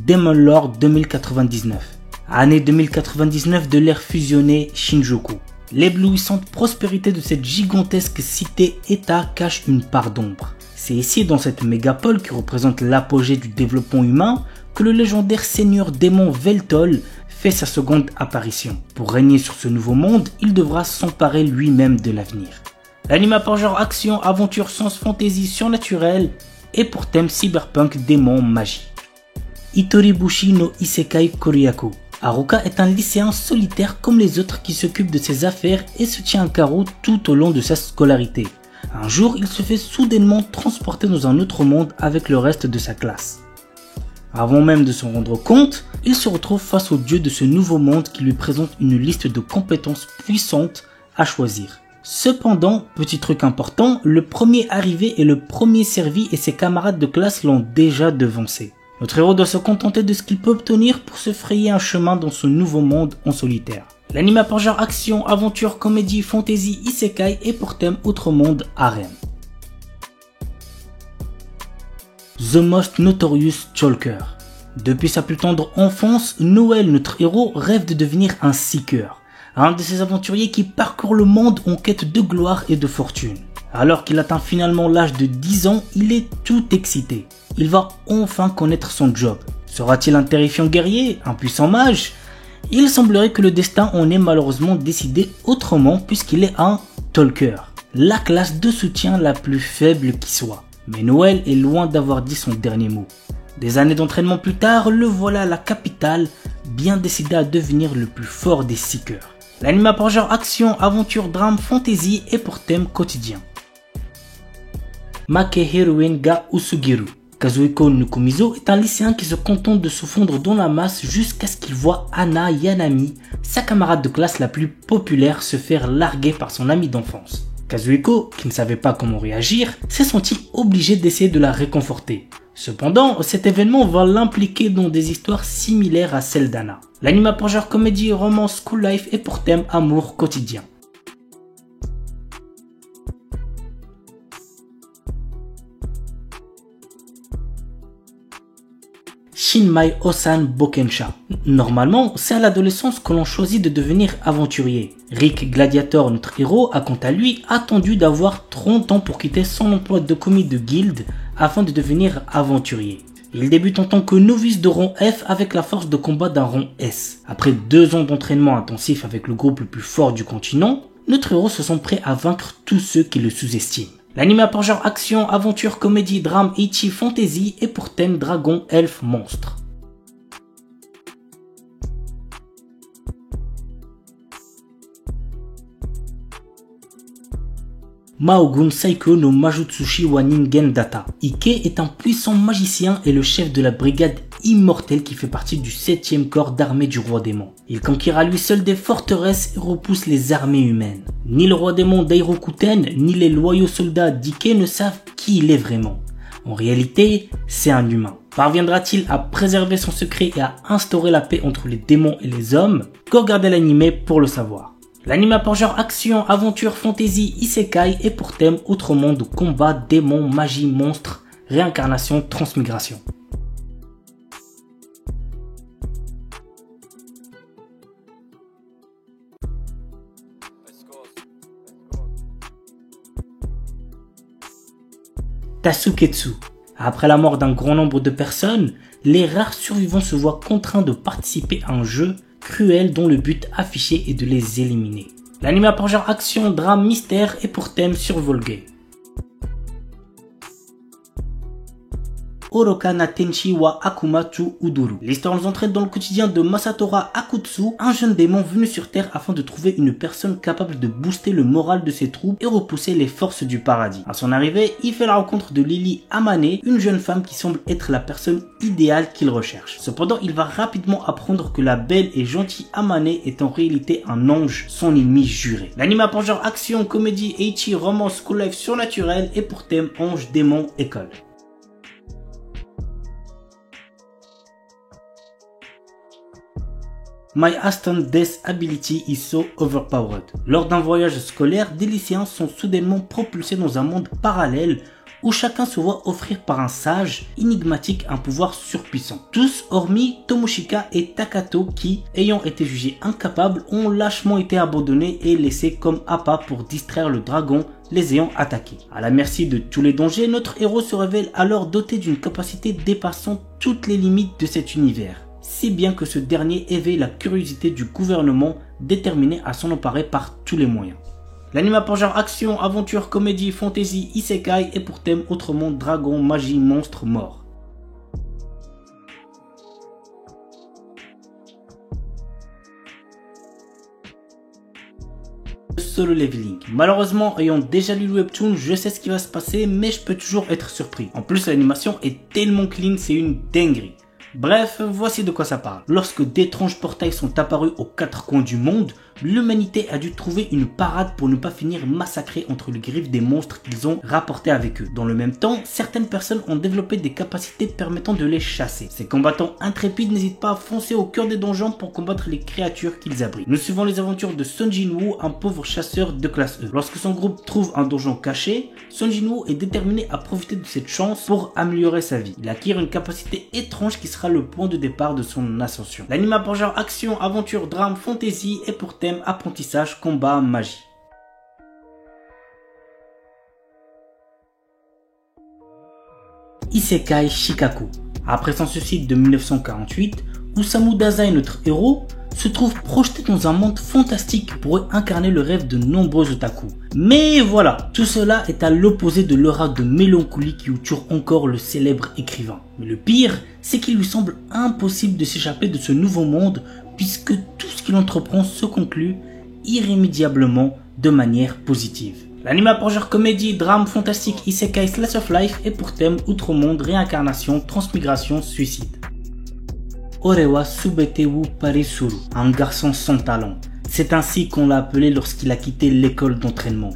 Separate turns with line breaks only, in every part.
Demon Lord 2099. Année 2099 de l'ère fusionnée Shinjuku. L'éblouissante prospérité de cette gigantesque cité-état cache une part d'ombre. C'est ici, dans cette mégapole qui représente l'apogée du développement humain, que le légendaire seigneur démon Veltol fait sa seconde apparition. Pour régner sur ce nouveau monde, il devra s'emparer lui-même de l'avenir. L'anime a pour genre action, aventure, science, fantasy, surnaturel et pour thème cyberpunk, démon, magie. Itoribushi no Isekai Koryaku. Haruka est un lycéen solitaire comme les autres qui s'occupe de ses affaires et se tient à carreau tout au long de sa scolarité. Un jour, il se fait soudainement transporter dans un autre monde avec le reste de sa classe. Avant même de s'en rendre compte, il se retrouve face au dieu de ce nouveau monde qui lui présente une liste de compétences puissantes à choisir. Cependant, petit truc important, le premier arrivé est le premier servi et ses camarades de classe l'ont déjà devancé. Notre héros doit se contenter de ce qu'il peut obtenir pour se frayer un chemin dans ce nouveau monde en solitaire. L'anime a pour genre action, aventure, comédie, fantasy, isekai et pour thème autre monde, harem. The Most Notorious Chalker. Depuis sa plus tendre enfance, Noël, notre héros, rêve de devenir un seeker, un de ces aventuriers qui parcourent le monde en quête de gloire et de fortune. Alors qu'il atteint finalement l'âge de 10 ans, il est tout excité. Il va enfin connaître son job. Sera-t-il un terrifiant guerrier, un puissant mage? Il semblerait que le destin en ait malheureusement décidé autrement puisqu'il est un talker, la classe de soutien la plus faible qui soit. Mais Noël est loin d'avoir dit son dernier mot. Des années d'entraînement plus tard, le voilà à la capitale, bien décidé à devenir le plus fort des seekers. L'anime a pour genre action, aventure, drame, fantasy et pour thème quotidien. Makehiruin ga Usugiru. Kazuhiko Nukumizo est un lycéen qui se contente de se fondre dans la masse jusqu'à ce qu'il voit Hana Yanami, sa camarade de classe la plus populaire, se faire larguer par son ami d'enfance. Kazuhiko, qui ne savait pas comment réagir, s'est senti obligé d'essayer de la réconforter. Cependant, cet événement va l'impliquer dans des histoires similaires à celles d'Hana. L'anime a pour genre comédie, romance, school life et pour thème amour quotidien. Shinmai Osan Bokensha. Normalement, c'est à l'adolescence que l'on choisit de devenir aventurier. Rick Gladiator, notre héros, a quant à lui attendu d'avoir 30 ans pour quitter son emploi de commis de guilde afin de devenir aventurier. Il débute en tant que novice de rang F avec la force de combat d'un rang S. Après 2 ans d'entraînement intensif avec le groupe le plus fort du continent, notre héros se sent prêt à vaincre tous ceux qui le sous-estiment. L'anime a pour genre action, aventure, comédie, drame, ecchi, fantasy et pour thème dragon, elfe, monstre. Maogun Saiko no Majutsushi wa Ningen Data. Ike est un puissant magicien et le chef de la brigade immortelle qui fait partie du 7e corps d'armée du roi démon. Il conquiert à lui seul des forteresses et repousse les armées humaines. Ni le roi démon Dairokuten, ni les loyaux soldats d'Ike ne savent qui il est vraiment. En réalité, c'est un humain. Parviendra-t-il à préserver son secret et à instaurer la paix entre les démons et les hommes? Qu'au regarder l'anime pour le savoir. L'anime a pour genre action, aventure, fantasy, isekai et pour thème autre monde, combat, démons, magie, monstres, réincarnation, transmigration. Tasuketsu. Après la mort d'un grand nombre de personnes, les rares survivants se voient contraints de participer à un jeu cruel dont le but affiché est de les éliminer. L'anime a pour genre action, drame, mystère et pour thème survival game. Oroka na Tenshi wa Akumatsu Uduru. L'histoire nous entraîne dans le quotidien de Masatora Akutsu, un jeune démon venu sur Terre afin de trouver une personne capable de booster le moral de ses troupes et repousser les forces du paradis. À son arrivée, il fait la rencontre de Lily Amane, une jeune femme qui semble être la personne idéale qu'il recherche. Cependant, il va rapidement apprendre que la belle et gentille Amane est en réalité un ange, son ennemi juré. L'anime a pour genre action, comédie, ecchi, romance, school life, surnaturel et pour thème ange, démon, école. My Aston Death Ability is so overpowered. Lors d'un voyage scolaire, des lycéens sont soudainement propulsés dans un monde parallèle où chacun se voit offrir par un sage énigmatique un pouvoir surpuissant. Tous hormis Tomoshika et Takato qui, ayant été jugés incapables, ont lâchement été abandonnés et laissés comme appât pour distraire le dragon les ayant attaqués. À la merci de tous les dangers, notre héros se révèle alors doté d'une capacité dépassant toutes les limites de cet univers, si bien que ce dernier éveille la curiosité du gouvernement déterminé à s'en emparer par tous les moyens. L'anime a pour genre action, aventure, comédie, fantasy, isekai et pour thème autrement dragon, magie, monstre, mort. Solo Leveling. Malheureusement, ayant déjà lu le webtoon, je sais ce qui va se passer, mais je peux toujours être surpris. En plus, l'animation est tellement clean, c'est une dinguerie. Bref, voici de quoi ça parle. Lorsque d'étranges portails sont apparus aux quatre coins du monde, l'humanité a dû trouver une parade pour ne pas finir massacrée entre les griffes des monstres qu'ils ont rapportés avec eux. Dans le même temps, certaines personnes ont développé des capacités permettant de les chasser. Ces combattants intrépides n'hésitent pas à foncer au cœur des donjons pour combattre les créatures qu'ils abritent. Nous suivons les aventures de Son Jinwoo, un pauvre chasseur de classe E. Lorsque son groupe trouve un donjon caché, Son Jinwoo est déterminé à profiter de cette chance pour améliorer sa vie. Il acquiert une capacité étrange qui sera le point de départ de son ascension. L'anime a pour genre action, aventure, drame, fantasy et pour thème apprentissage, combat, magie. Isekai Shikaku. Après son suicide de 1948, Osamu Dazai, notre héros, se trouve projeté dans un monde fantastique qui pourrait incarner le rêve de nombreux otaku. Mais voilà, tout cela est à l'opposé de l'aura de mélancolie qui entoure encore le célèbre écrivain. Mais le pire, c'est qu'il lui semble impossible de s'échapper de ce nouveau monde puisque tout ce qu'il entreprend se conclut irrémédiablement de manière positive. L'anime a pour genre comédie, drame, fantastique, isekai, slice of life et pour thème outre-monde, réincarnation, transmigration, suicide. Orewa Subetewu Parisuru, un garçon sans talent. C'est ainsi qu'on l'a appelé lorsqu'il a quitté l'école d'entraînement.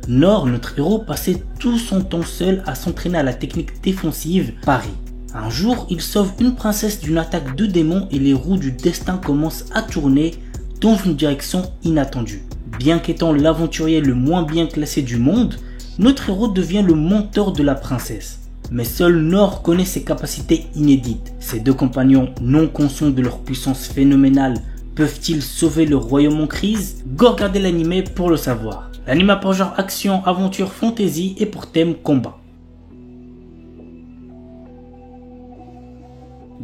Nor, notre héros, passait tout son temps seul à s'entraîner à la technique défensive Pari. Un jour, il sauve une princesse d'une attaque de démons et les roues du destin commencent à tourner dans une direction inattendue. Bien qu'étant l'aventurier le moins bien classé du monde, notre héros devient le mentor de la princesse. Mais seul Nor connaît ses capacités inédites. Ses deux compagnons, non conscients de leur puissance phénoménale, peuvent-ils sauver le royaume en crise? Go regarder l'anime pour le savoir. L'anime a pour genre action, aventure, fantasy et pour thème combat.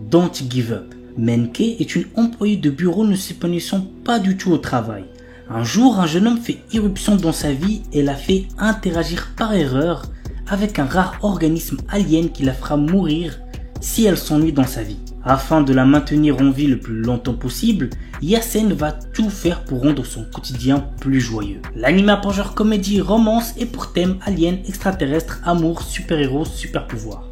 Don't give up. Menke est une employée de bureau ne s'épanouissant pas du tout au travail. Un jour, un jeune homme fait irruption dans sa vie et la fait interagir par erreur avec un rare organisme alien qui la fera mourir si elle s'ennuie dans sa vie. Afin de la maintenir en vie le plus longtemps possible, Yasen va tout faire pour rendre son quotidien plus joyeux. L'anime a pour genre comédie, romance et pour thème alien, extraterrestre, amour, super-héros, super-pouvoir.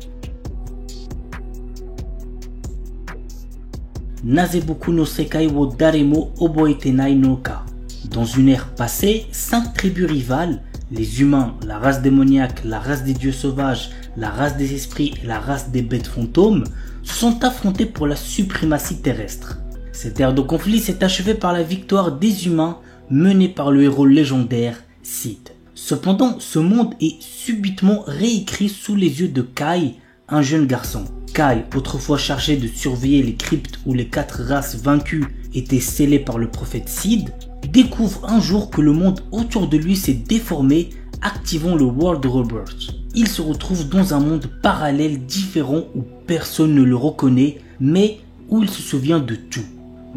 Nazeboku no Sekai wo Daremo Oboetenai no Ka. Dans une ère passée, 5 tribus rivales, les humains, la race démoniaque, la race des dieux sauvages, la race des esprits et la race des bêtes fantômes, se sont affrontés pour la suprématie terrestre. Cette ère de conflit s'est achevée par la victoire des humains menée par le héros légendaire Sid. Cependant, ce monde est subitement réécrit sous les yeux de Kai, un jeune garçon. Kai, autrefois chargé de surveiller les cryptes où les 4 races vaincues étaient scellées par le prophète Sid, découvre un jour que le monde autour de lui s'est déformé, activant le World Rebirth. Il se retrouve dans un monde parallèle différent où personne ne le reconnaît, mais où il se souvient de tout.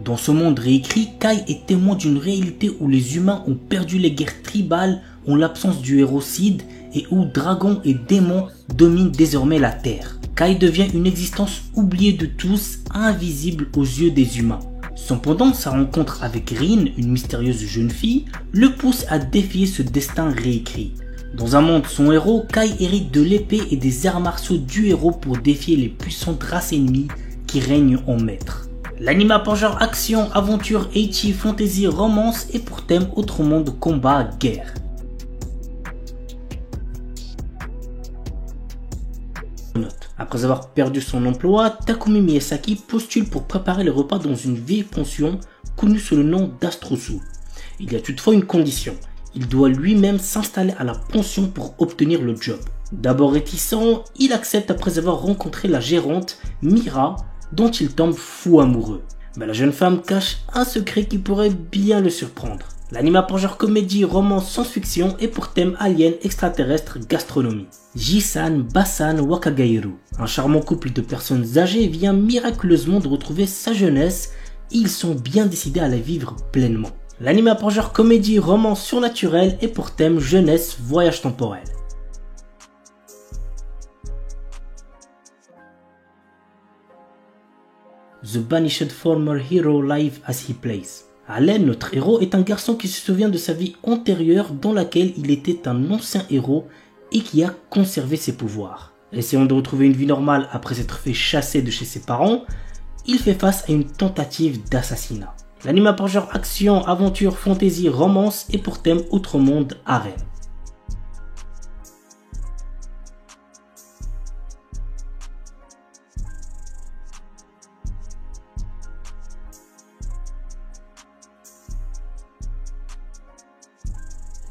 Dans ce monde réécrit, Kai est témoin d'une réalité où les humains ont perdu les guerres tribales en l'absence du héros Sid et où dragons et démons dominent désormais la Terre. Kai devient une existence oubliée de tous, invisible aux yeux des humains. Cependant, sa rencontre avec Rin, une mystérieuse jeune fille, le pousse à défier ce destin réécrit. Dans un monde sans héros, Kai hérite de l'épée et des arts martiaux du héros pour défier les puissantes races ennemies qui règnent en maître. L'anime a pour genre action, aventure, ecchi, fantasy, romance et pour thème autre monde, combat, guerre. Après avoir perdu son emploi, Takumi Miyazaki postule pour préparer les repas dans une vieille pension connue sous le nom d'Astrosu. Il y a toutefois une condition, il doit lui-même s'installer à la pension pour obtenir le job. D'abord réticent, il accepte après avoir rencontré la gérante, Mira, dont il tombe fou amoureux. Mais la jeune femme cache un secret qui pourrait bien le surprendre. L'anime a pour genre comédie, romance, science-fiction et pour thème alien, extraterrestre, gastronomie. Jisan, Basan, Wakagairu. Un charmant couple de personnes âgées vient miraculeusement de retrouver sa jeunesse et ils sont bien décidés à la vivre pleinement. L'anime a pour genre comédie, romance surnaturelle et pour thème jeunesse, voyage temporel. The Banished Former Hero Live as He Plays. Allen, notre héros, est un garçon qui se souvient de sa vie antérieure dans laquelle il était un ancien héros et qui a conservé ses pouvoirs. Essayant de retrouver une vie normale après s'être fait chasser de chez ses parents, il fait face à une tentative d'assassinat. L'anime a pour genre action, aventure, fantasy, romance et pour thème outre monde, harem.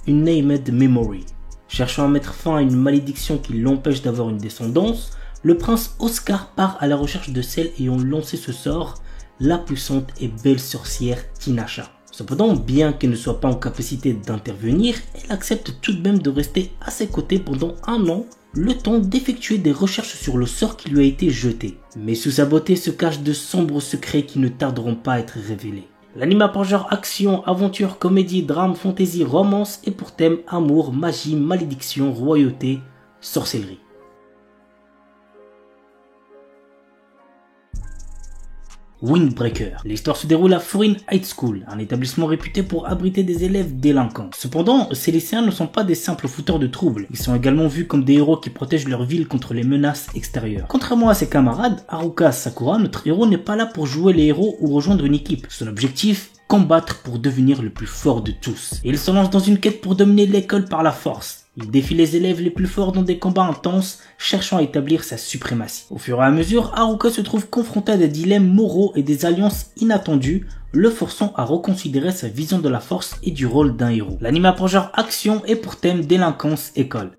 Une Named Memory. Cherchant à mettre fin à une malédiction qui l'empêche d'avoir une descendance, le prince Oscar part à la recherche de celle ayant lancé ce sort, la puissante et belle sorcière Tinasha. Cependant, bien qu'elle ne soit pas en capacité d'intervenir, elle accepte tout de même de rester à ses côtés pendant un an, le temps d'effectuer des recherches sur le sort qui lui a été jeté. Mais sous sa beauté se cachent de sombres secrets qui ne tarderont pas à être révélés. L'anime a pour genre action, aventure, comédie, drame, fantasy, romance et pour thème amour, magie, malédiction, royauté, sorcellerie. Windbreaker. L'histoire se déroule à Foreign High School, un établissement réputé pour abriter des élèves délinquants. Cependant, ces lycéens ne sont pas des simples fouteurs de troubles, ils sont également vus comme des héros qui protègent leur ville contre les menaces extérieures. Contrairement à ses camarades, Haruka Sakura, notre héros n'est pas là pour jouer les héros ou rejoindre une équipe. Son objectif, combattre pour devenir le plus fort de tous. Et il se lance dans une quête pour dominer l'école par la force. Il défie les élèves les plus forts dans des combats intenses, cherchant à établir sa suprématie. Au fur et à mesure, Haruka se trouve confronté à des dilemmes moraux et des alliances inattendues, le forçant à reconsidérer sa vision de la force et du rôle d'un héros. L'anime a pour genre action et pour thème délinquance école.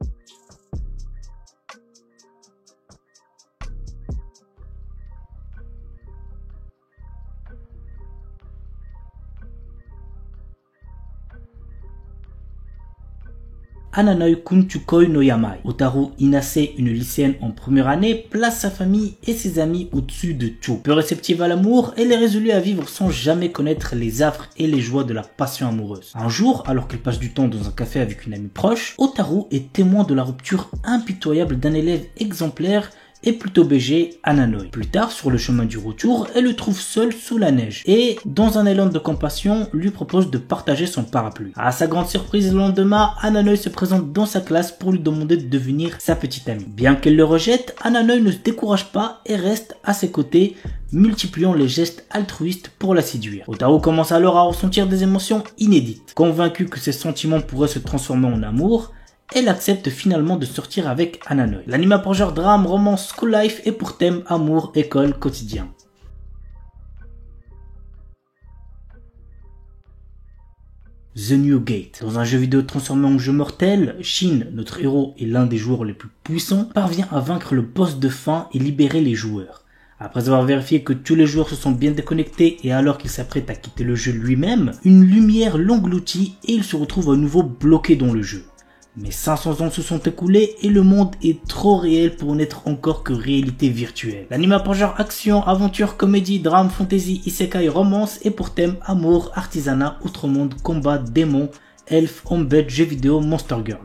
Ananoi Kunchukoi no Yamai. Otaru Inase, une lycéenne en première année, place sa famille et ses amis au-dessus de tout. Peu réceptive à l'amour, elle est résolue à vivre sans jamais connaître les affres et les joies de la passion amoureuse. Un jour, alors qu'elle passe du temps dans un café avec une amie proche, Otaru est témoin de la rupture impitoyable d'un élève exemplaire et plutôt BG, Ananoi. Plus tard, sur le chemin du retour, elle le trouve seul sous la neige et, dans un élan de compassion, lui propose de partager son parapluie. À sa grande surprise, le lendemain, Ananoi se présente dans sa classe pour lui demander de devenir sa petite amie. Bien qu'elle le rejette, Ananoi ne se décourage pas et reste à ses côtés, multipliant les gestes altruistes pour la séduire. Otaru commence alors à ressentir des émotions inédites. Convaincue que ses sentiments pourraient se transformer en amour, elle accepte finalement de sortir avec Ananoi. L'anime a pour genre drame, romance, school life et pour thème amour, école, quotidien. The New Gate. Dans un jeu vidéo transformé en jeu mortel, Shin, notre héros et l'un des joueurs les plus puissants, parvient à vaincre le boss de fin et libérer les joueurs. Après avoir vérifié que tous les joueurs se sont bien déconnectés et alors qu'il s'apprête à quitter le jeu lui-même, une lumière l'engloutit et il se retrouve à nouveau bloqué dans le jeu. Mais 500 ans se sont écoulés et le monde est trop réel pour n'être encore que réalité virtuelle. L'anime a pour genre action, aventure, comédie, drame, fantasy, isekai, romance et pour thème amour, artisanat, outre-monde, combat, démons, elfes, embed, jeux vidéo, monster girl.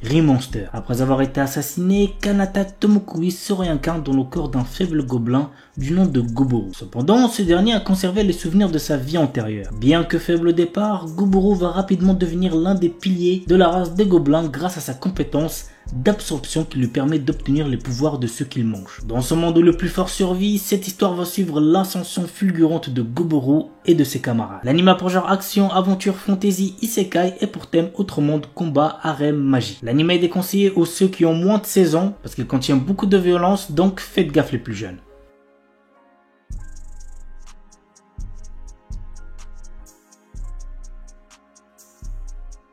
Remonster. Après avoir été assassiné, Kanata Tomokui se réincarne dans le corps d'un faible gobelin du nom de Goboro. Cependant, ce dernier a conservé les souvenirs de sa vie antérieure. Bien que faible au départ, Goboro va rapidement devenir l'un des piliers de la race des gobelins grâce à sa compétence d'absorption qui lui permet d'obtenir les pouvoirs de ceux qu'il mange. Dans ce monde où le plus fort survit, cette histoire va suivre l'ascension fulgurante de Goboro et de ses camarades. L'anime a pour genre action, aventure, fantasy, isekai et pour thème autre monde, combat, harem, magie. L'anime est déconseillé aux ceux qui ont moins de 16 ans parce qu'il contient beaucoup de violence, donc faites gaffe les plus jeunes.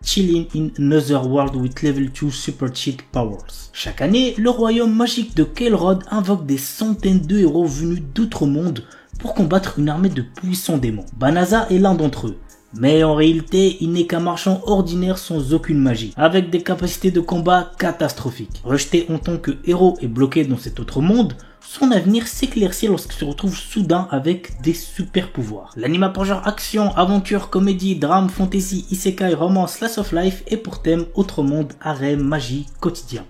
chilling in another world with level 2 super cheat powers. Chaque année, le royaume magique de Kael'Rod invoque des centaines de héros venus d'outre-monde pour combattre une armée de puissants démons. Banaza est l'un d'entre eux. Mais en réalité, il n'est qu'un marchand ordinaire sans aucune magie, avec des capacités de combat catastrophiques. Rejeté en tant que héros et bloqué dans cet autre monde, son avenir s'éclaircit lorsqu'il se retrouve soudain avec des super pouvoirs. L'anime pour genre action, aventure, comédie, drame, fantasy, isekai, romance, slice of life et pour thème autre monde, harem, magie, quotidien.